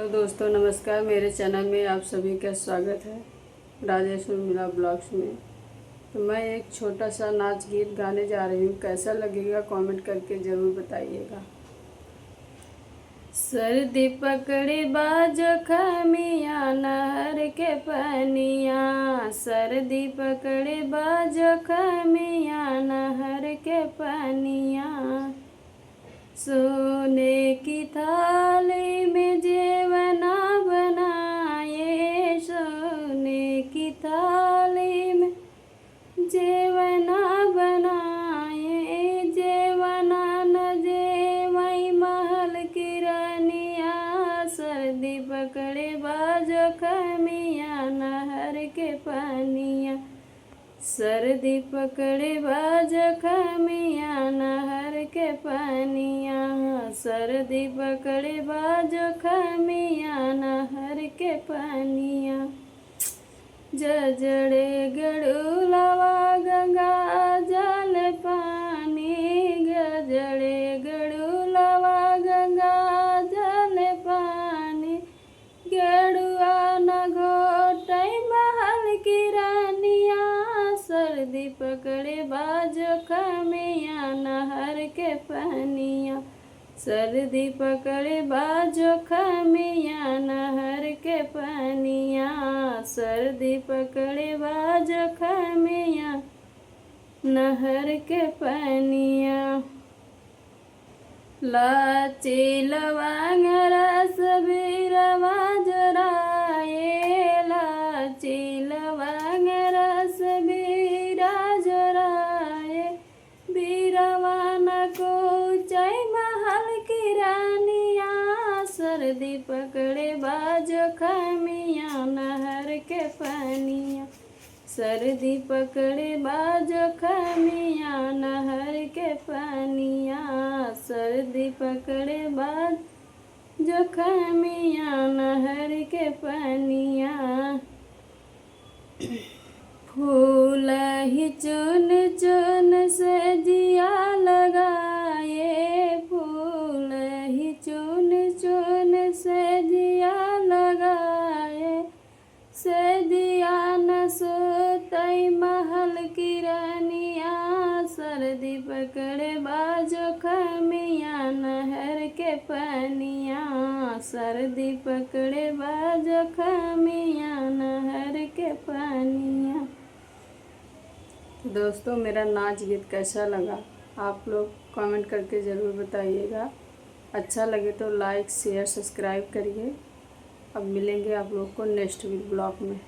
Hello दोस्तों, नमस्कार। मेरे चैनल में आप सभी का स्वागत है, राजेश उर्मिला ब्लॉग्स में। तो मैं एक छोटा सा नाच गीत गाने जा रही हूँ। कैसा लगेगा कमेंट करके ज़रूर बताइएगा। सर्दी पकड़े बाजो खमिया नहर के पनिया, सर्दी पकड़े बाजो खमिया नहर के पनिया। सोने की थाली में जेवना बनाए, सोने की थाली में जेवना बनाए, जेवना न जेवई महल की रानिया। सर्दी पकड़े बाजो खमिया नहर के पनिया, सर्दी पकड़े बाजो खमिया नहर के पनिया, सर्दी पकड़े बाजो खमिया नहर के पनिया। जजड़े गड़ुलवा गंगा जल पानी, गजड़े गड़ुलवा गंगा जल पानी। गड़ुआ न घोटई महल की रानिया, सर्दी पकड़े बाजो खमिया नहर के पनिया, सर्दी पकड़े बाजो खमिया नहर के पनिया, सर्दी पकड़े बाजो खमिया नहर के पनिया। लाची लवंग रस बीरवा जोराए, लाची लवंग रस बीरा जोराए। बीरवा न कोचई महल की रानिया, सर्दी पकड़े बाजो खमिया नहर के पनिया, सर्दी पकड़े बाजो खमिया नहर के पनिया, सर्दी पकड़े बाजो खमिया नहर के पनिया। फूल ही चुन चुन से जिया लगाए, फूल ही चुन चुन से जिया लगाए। से दिया न सोतई महल की रानिया, सर्दी पकड़े बाजो खमिया नहर के पनिया, सर्दी पकड़े बाजो खमिया नहर के पनिया। दोस्तों, मेरा नाच गीत कैसा लगा आप लोग कमेंट करके ज़रूर बताइएगा। अच्छा लगे तो लाइक शेयर सब्सक्राइब करिए। अब मिलेंगे आप लोग को नेक्स्ट ब्लॉग में।